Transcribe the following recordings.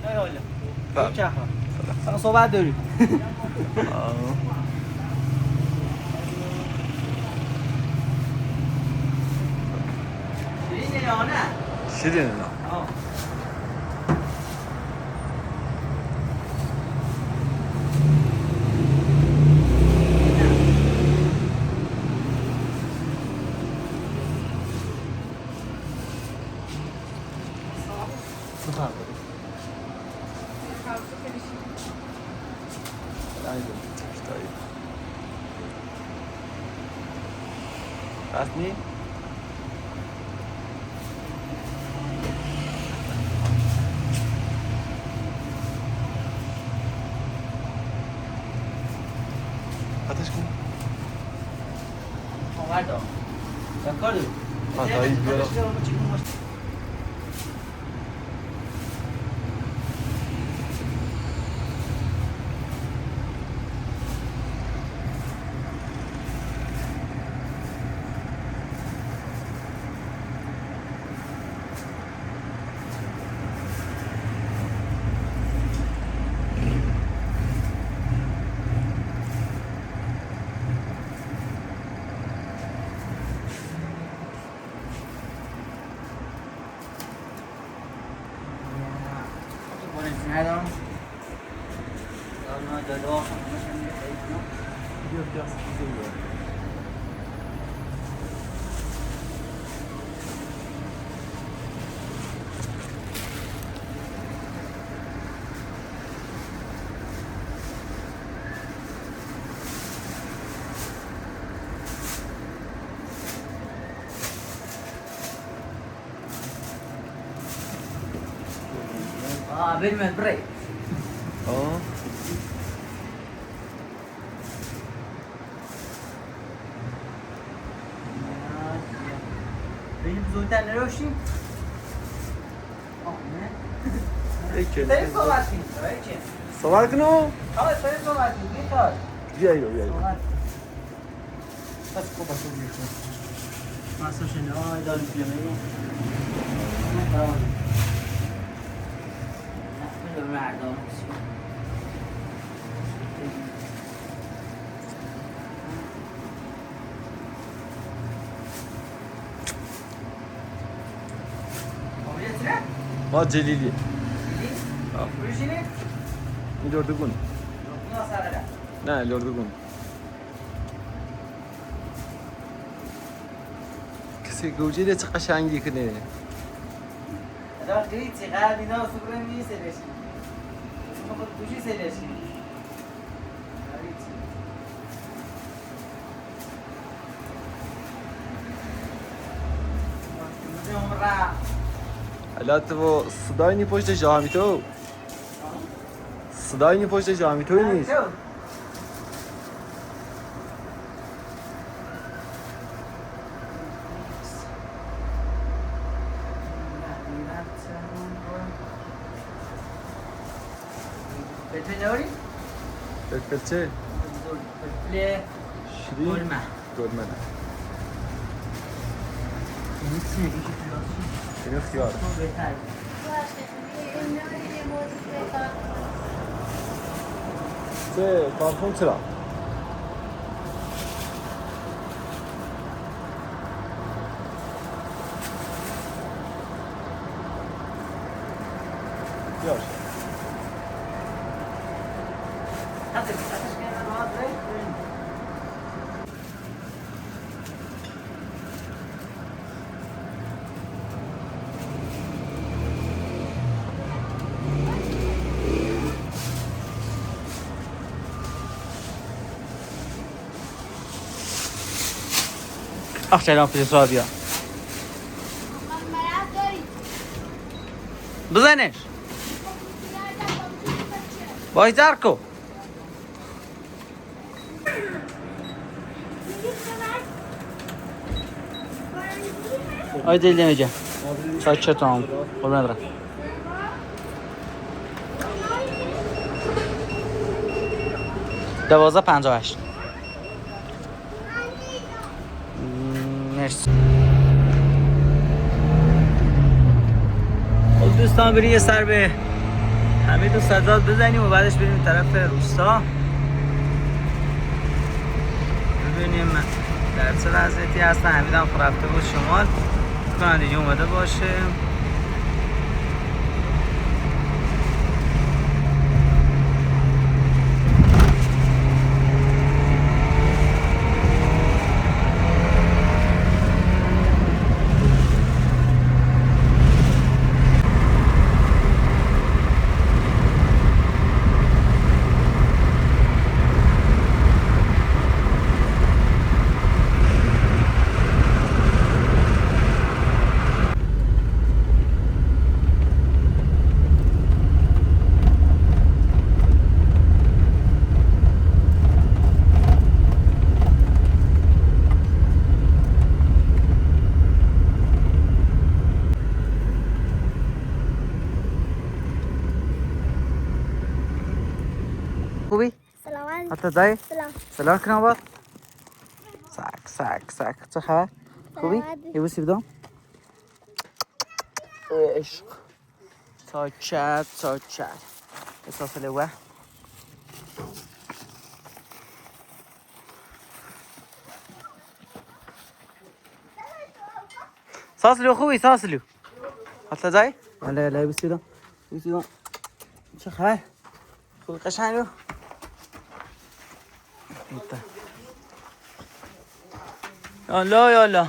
نه حالا چه خبر صحبت داری شیرینه یا نه شیرینه نه رسمی؟ آتش کن آمد دارم کار داری؟ آتایی بیارم ندارم دارم جلو آخر همشون بیا بریم برای بریم زودتر نروشیم بریم صحبت کنیم صحبت کنو بریم صحبت کنیم بیایی بس خوب بسو بیشون ماسو شنو داریم فیلمی نه مردم ما جلیلی بروشینی؟ این لردگون نه لردگون کسی گوجه چه قشنگی کنه الان قیچی قرد اینا سوبره میسلشی شما خود گوشی سلشی الان تو صدای نی پشت جامی تو صدای نی پشت جامی تو نیست بتنوری؟ فلفل فلفل شیرین گلمه گلمه این چیه؟ این چیه؟ اینو خیار بهتر چه کارتون چرا؟ بیاش سلام پیش سوال بیا بزنش باش درکو آی دل نمیجه چای چطور قربون ندارم 12.58 مرسی. خب دوستان بریم یه سر به همه دو سازات بزنیم و بعدش بریم طرف روستا ببینیم در چه وضعیتی هستن. حمید هم رفته بود شمال، کنم دیگه اومده باشه. خوبی؟ سلام حتی دایی؟ سلام سلام کنم باد سک چه خبر؟ خوبی؟ یه بوسی بدم؟ عشق چاچت احساس لوه ساسلو خوبی ساسلو حتی دایی؟ ولی یه بوسی بدم چه خبر؟ خوبی قشنگو؟ یالا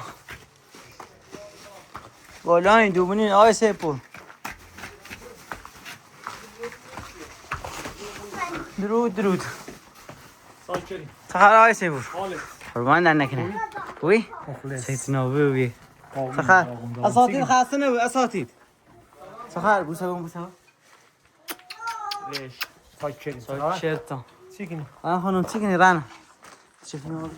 بالا این دوبونین آقای سیپور درود ساکری. سخر آقای سیپور حالت. قربان در نکنه خوبی؟ سیت نوبه بی سخر اساتید خسته نبود اساتید سخر بوسه ليش؟ ساكرين. چرتا سيكني. آن خانم چی کنی رانه چی نوبه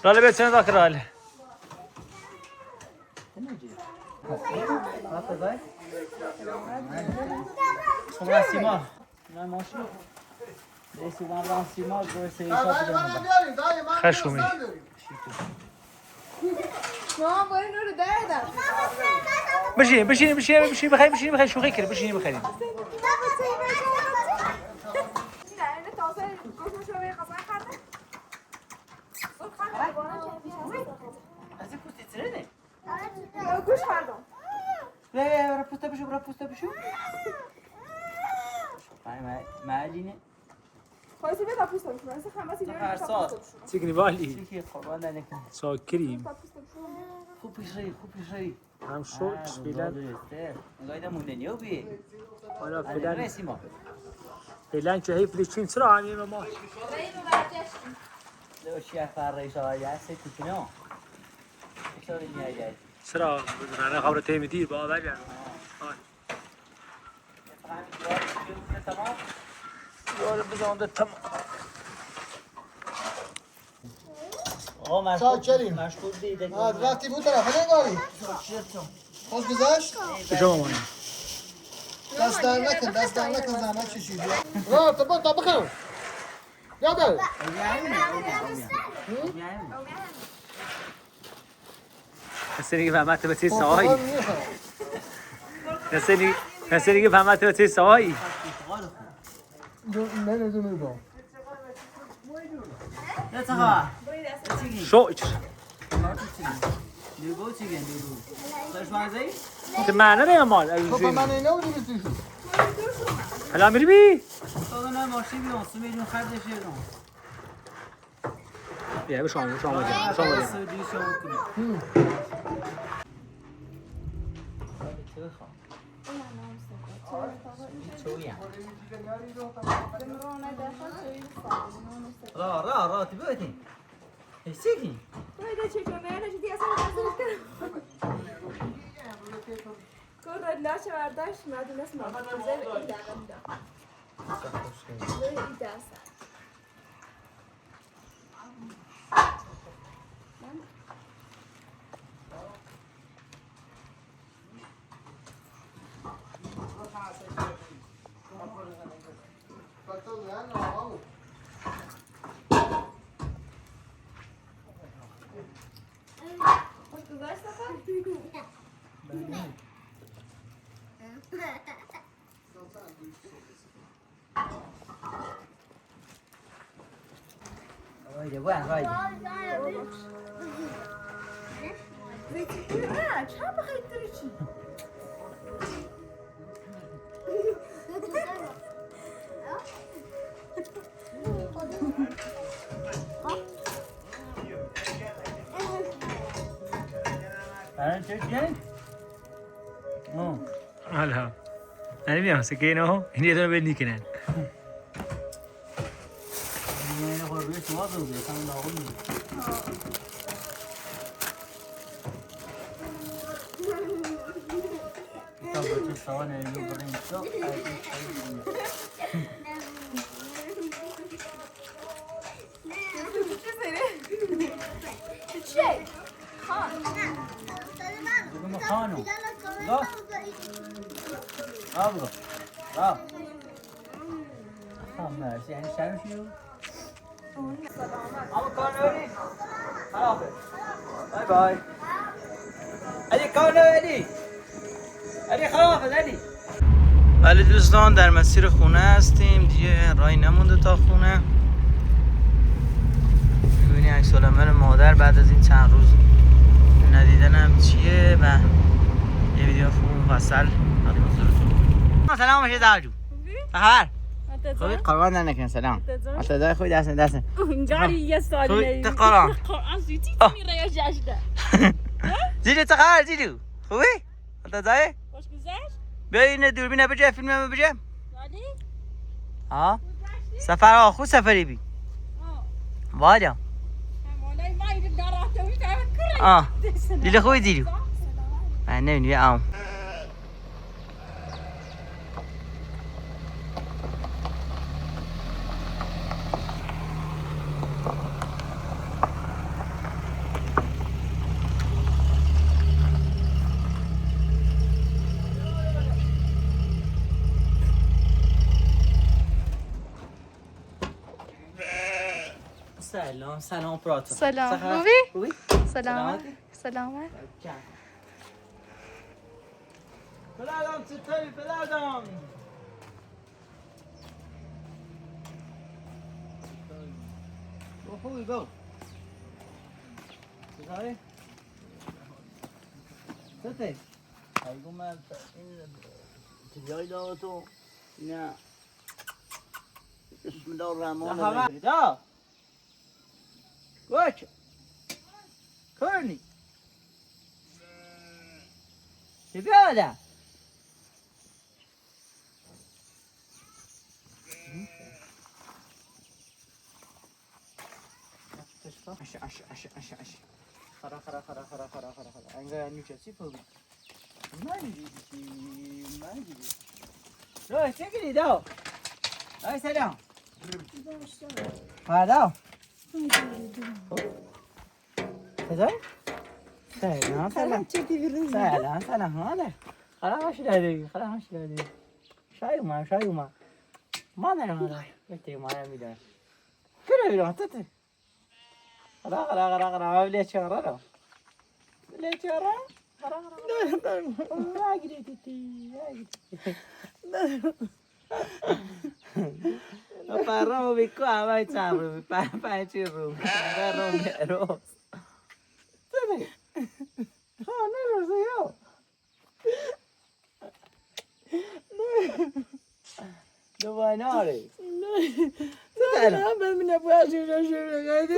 راله بيتنا ذاك راله. شما سیما نه ماشین رسیدم سیما دو سه خشومي. مامان باید اینو رو دردم بشين بخير شو غير بشين بخير. گوش کردم برا پوستا بشو معلینه خواهیسی بدا پوست بشون اصلا خماسی هر سال سيكني بالي. چی قربان در نکنه ساكرين. خوب پیش روی هم شورت فعلا. نگاهی موندنی و بیه انا فعلا فعلا رسیما فعلا كهي فليشين سرعة يعني ما. لو شیخ فرقی شاید هستی کوچنو اشاره نیایی سرعة أنا خبرة تيمي دير بقى بقى يعني. يا رب بزمان تمام. آقا شاکریم. مشغول دیده رفتی بود طرف نگاری خوش گذشت شو مامان. دست در نکن زحمت کشیدی را تا بخیر یادم نسيني فهمت بتي سواي. نسيني فهمت بتي سواي. نمیدونی با نه تا شو لیگو چیگن لیگو خوش مزه‌ای انت معنا يا مال. خب من اینا بودی بسیشون هلا میری بی؟ تو نه ماشین بیام 3 میلیون خرجش کردم بیا به شما را تبعتي هسيكي باید چه جمعه نشدی اصلا نزدیک کن رد لاشه برداشت مدون اسم مفروضه به این دقم دا به این دست Ôi, để quán rồi. Zeytinleri ne? Çabuk ettir için. Anh chơi chơi. Ồ. هلا انا بيهم سكين اهو هني دول بيني كمان Nghe nó hồi biết chúa rồi để sang đó cũng Tao vừa chơi xó này vô cái hình xó ai cũng thấy Şey. Kan. Bugün mü kanı? Go. Al bro. Al. Tamam ben seni sevmişim. Ama kanı öyle. Hadi. Bye bye. علی کانو علی خلافت علی. بله دوستان در مسیر خونه هستیم دیگه راهی نمونده تا خونه. میبینی عکس العمل مادر بعد از این چند روز ندیدنم چیه و یه ویدیو خوب مفصل تقدیم حضورتون. سلام باشه داجو. خبر؟ خوبی قربان نکنه سلام. متدای خوبی دست. اینجوری یه سالی خوبی تقرا. قرآن زیتی میره جشنه. زیدو چقدر زیدو؟ خوبی؟ متدای؟ خوش گذشت؟ بیا این دوربین بجه فیلم بجه. ولی؟ ها؟ سفر آخو سفری بی. واجا. همونای وای دارات و میتونه آه. دیل خوبی زیدو. من نمیدونم. سلام پراتو. سلام. خوبی؟ سلامت. سلامت. پدرم چطوری پدرم؟ خوبی گو. چطوری؟ چطوری؟ ایگو من این تریای دارتو نه بسم الله الرحمن الرحیم. دا گوش کرنی چی بیاده؟ اش خرا انگار نیچه چی پوی من رو چه گیری داو ای سلام داو کجای؟ سلام مادر خلاص دادی شای اومد مادر بهتری مادر میداره کره بیرون تته خلا بله چهارا رو نگیری تیتی پرامو بیکو همه چند رو پنچی رو روز تته نه روزه دوباره ناره نه من نباید شروع کردی.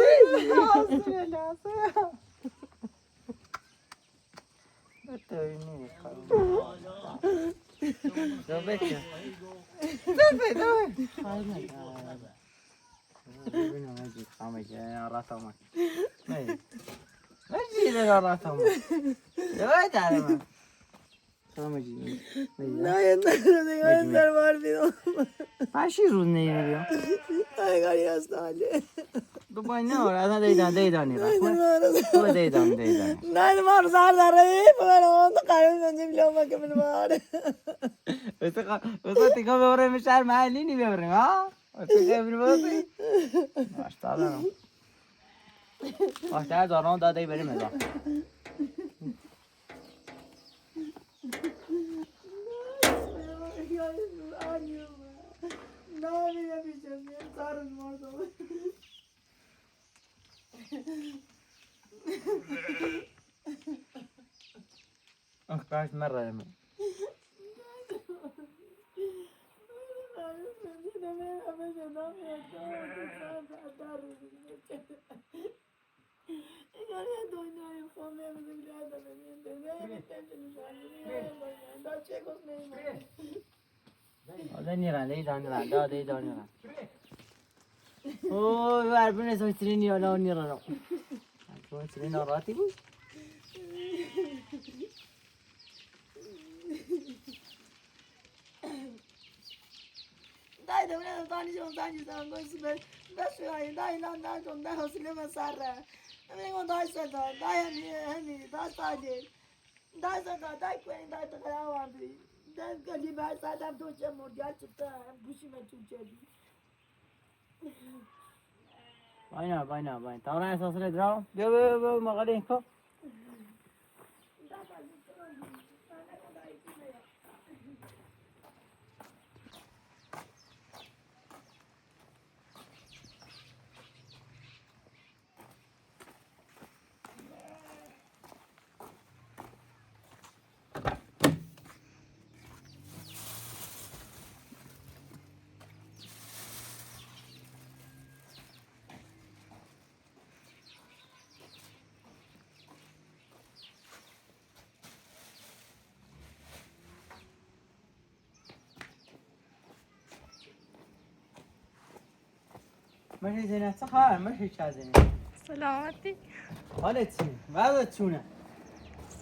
پاشی روز نمی‌بینم. کاری هست حاله. دوباره نه اصلا دیدانی تو دیدانی نه ما رو سر داره من اون قرار نمیدیم لامه که من ماره. واسه تیکا ببریم شهر محلی نی ببریم ها واسه که ببریم ماشاءالله ماشاءالله دارم داده بریم ادا نمیگه میشه سرش مردم کاش مرة من دانيران دي دانيران دا دي دانيران اوه عارفين اسمه تريني ولا دانيران شو تريني راتي بو دای دم دانشون بس دای لان دای حوصله مسره میگم دای صدا دای همی دای ساجی دای صدا دای کوین دای تو خیاوندی دای گلی بر صدام تو چه مردیار چطور گوشی من چوچه باينا ترى اساس الدراو بيو مغاليكو ماشي زينة صح ماشي شازينة سلامتی حالتي ماذا تشونه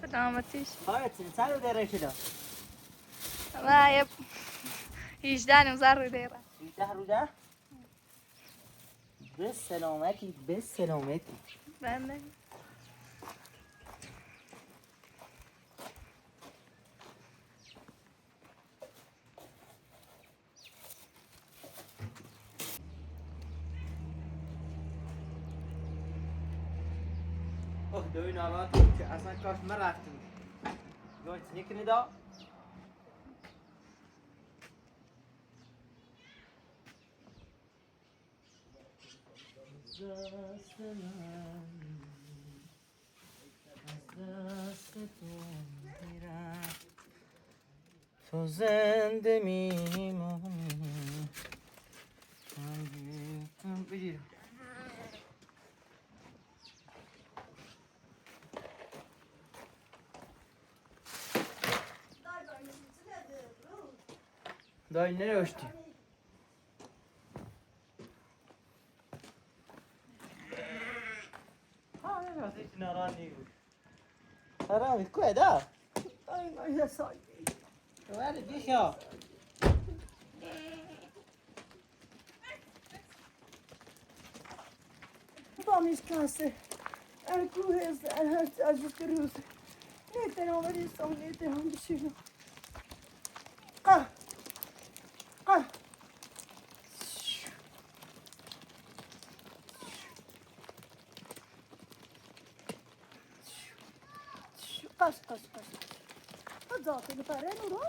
سلامتیش حالتي سالو ديري كده ما يب 18 مزار دیره 18 روزه بالسلامتي بله دوی ناراحتی که اصلا کاش من رفتیم گوش نکنی دا تو زنده میمونی بگیر دای نرشتی هیچ نارانی بود حرامی کوه دا یه سال ولی بیخیا Vamos canse. Cruz, as cruz. Literalmente são literalmente. Ah. Kaç. Zaten para não.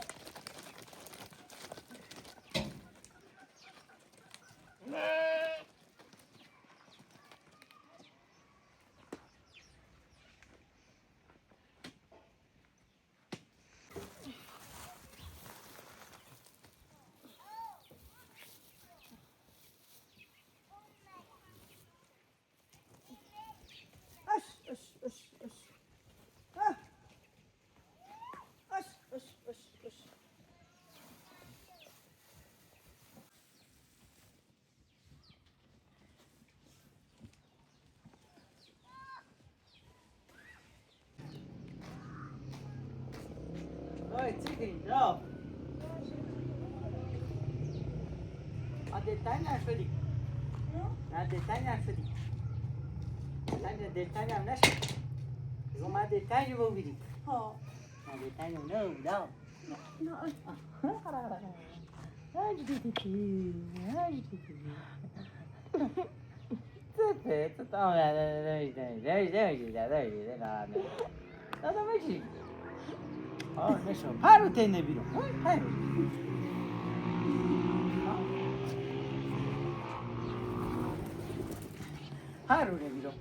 Oi, chicken, no. Detanya şöyle. Na detanya şöyle. Detanya nasıl? Zoma detanya bu biri. Ha. Na detanya no. Tamam ya. Nada mais. Ah, deixa. Para o tênis, virou. Para. هر رو نمیرم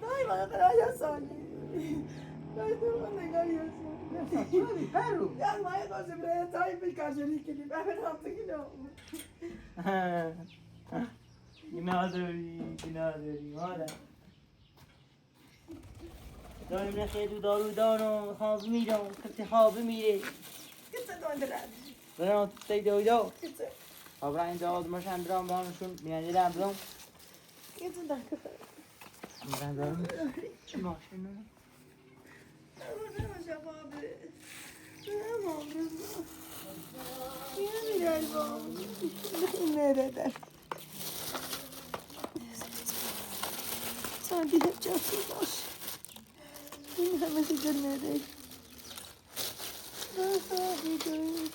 دای من قرار سالی دای تو من نگاه یاسانی هر رو یا ما قاسم برای تای بیکاری کنیم ببین هم بگیرم گناه داری مادر داریم خیلی دارودان و خواب میرم کسی خواب میره کسی داندرد برام تی دویدو کسی خب را این داد ماشن درام بانشون میانی رم برام کسی داندرد میرم برام چی ماشین نه Sanki hep cansız var. Yine mesaj nerede? Daha bir gün.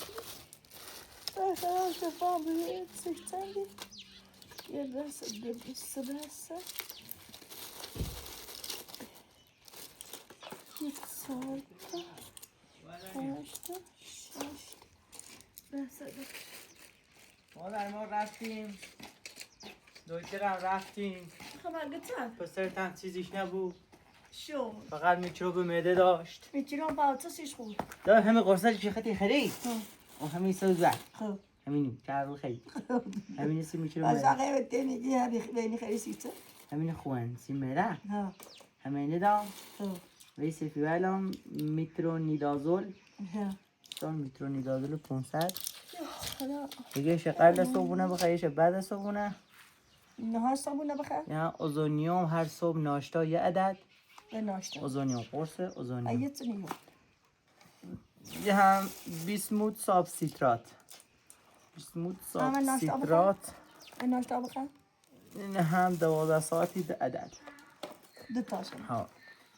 Daha şafa bir sektendi. Yerlerse bir sırası. Bir saatte. Kaçtı? Şaştı. Ben sana. مادر ما رفتیم دکترم رفتیم خبر گفتم. پسرتم چیزیش نبود شو. فقط میکروب معده داشت میتونم با تو سیش خود. دار همه قرصش چه خطی خرید و همین سوز بعد خب. همین چهار خیلی همین سی میکروب از معده آقای میگی همی بینی خیلی سیچه. همین خوان سی معده ها. همین دا خب. ویسی فیولم میترونیدازول ها. دار میترونیدازول 500 خدا. دیگه قبل از صبحونه بخیرش بعد از صبحونه نهار صابونه بخیر. یا اوزونیوم هر صبح ناشتا یه عدد به ناشتا. اوزونیوم قرص اوزونیوم ایت نیو. یه هم بیسموت ساب سیترات بیسموت ساب همه ناشتا بخور؟ سیترات به ناشتا بخیر. این هم 12 ساعتی به عدد دو تاشون. ها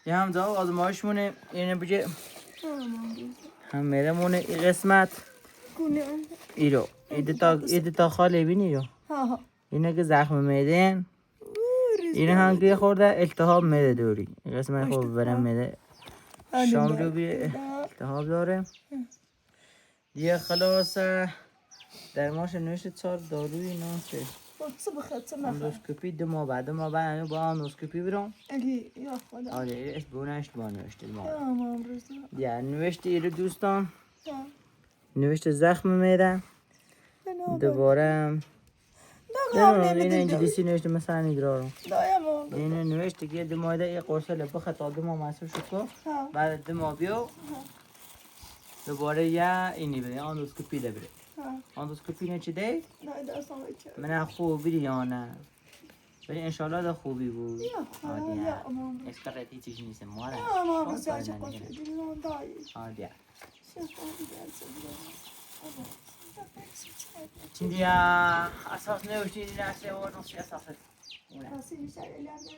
یه هم جواب آزمایشمونه اینه بگه هم میرمونه این قسمت گونه. ایرو ایده تا خاله بینی رو ها ها. اینه که زخم میدن اینه هم که خورده التهاب میده دوری این قسمت خوب برم میده شام رو بی التهاب داره دیگه خلاص درماش نوشت 4 داروی نوشته خودت بخیر تو نخیر. اندوسکوپی 2 ماه بعد با اندوسکوپی برم اگه یا خدا. آره اسم بونش با نوشته یا ما مام رزا. دیگه نوشته ایرو دوستان ها. نوشته زخم میده دوباره این انجلیسی نوشته مثلا ایدرارم دایم مام. اینه نوشته که 2 ماه یه قرص لبخ تا 2 ماه مصرف شد ها. بعد 2 ماه بیو دوباره یا اینی بره اندوسکوپی ده بره ها. اندوسکوپی نه چی ده نه دستم بچه. من خوبی یا نه ولی انشالله ده خوبی بود یا خدا یا مام. استقیتی چیزی نیست ماره یا مام رزا چه خوش دیدم دایی. آدیا چه خوبی درس چندی اساس نوشتی نشه و نوشتی اساسه اونه اصلی شاید لازم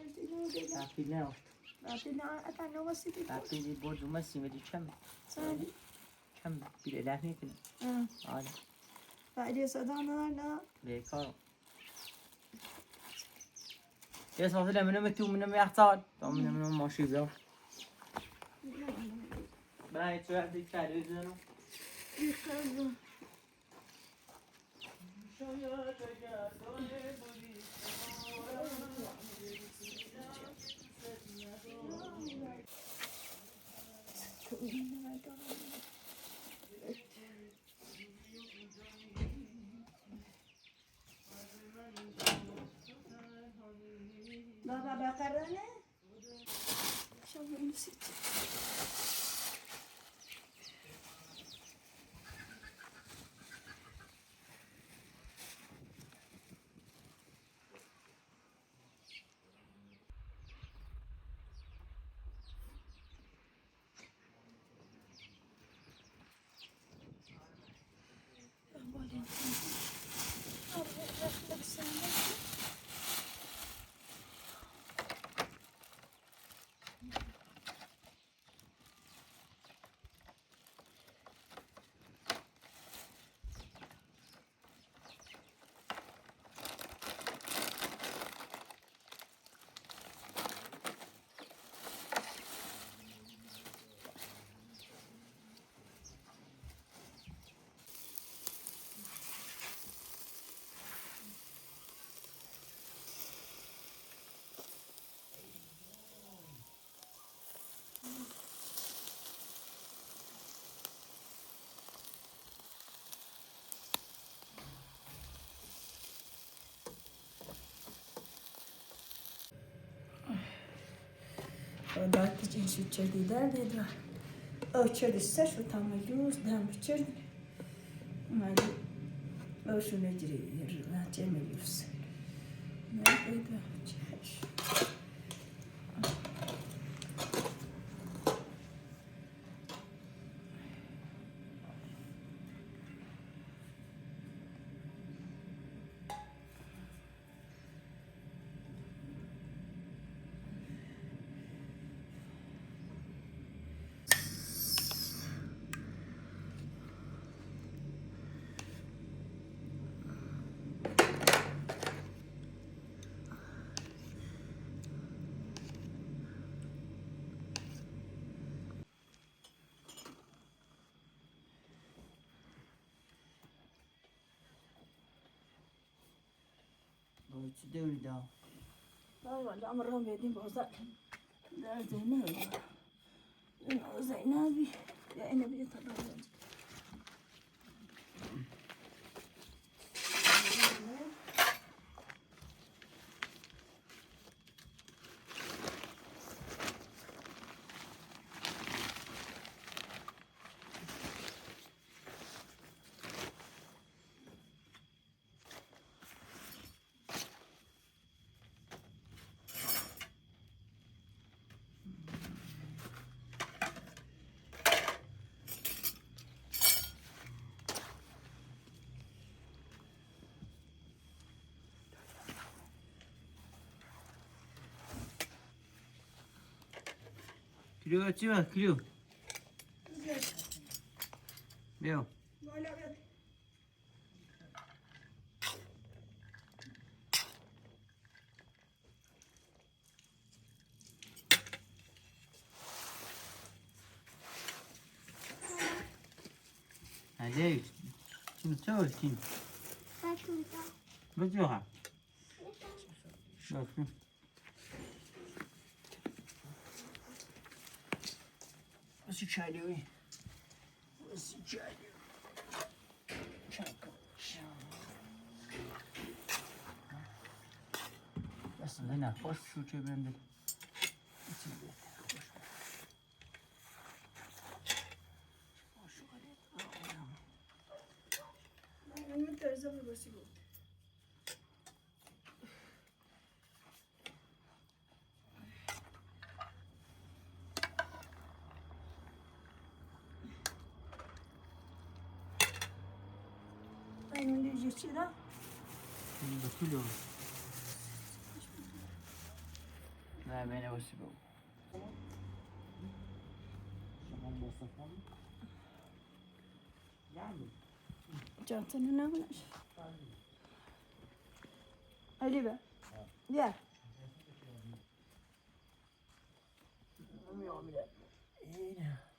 نیست. تفیل نوشت لكن أنا وسيلة. تفیلی بود مسی میدی ثاني. کم بیره لحنی کنی آره بعد صدانا أنا. بیکار یه اساسه لمنم تو منم یحتال تو منم ماشی بیام برای چه وقتی کاری بزنم يخرب. بابا بقرانه؟ شو نسيت. داد تجين شو تشردي دادي دا أو تشردي السش وتعملوز دام تشردي ما دي أو شو نجري لا تعمل يفس ما بيدا تشيش چی دوری دا؟ لا والله أمرهم بيدين بوزاك لا زينب زينبي يا أنا بدي أتطلع کلیو چی با کلیو؟ بیو علیک چی چه چی؟ بجوها بس واسه چالیوی واسه چالیوی بس نه خوش شو چه برنده من ترزم بسی بود این دیگه چی دا؟ این کلیو نه بینه باسی بگو جانتنı ne yapmış? Ali be. Gel. İyi ne?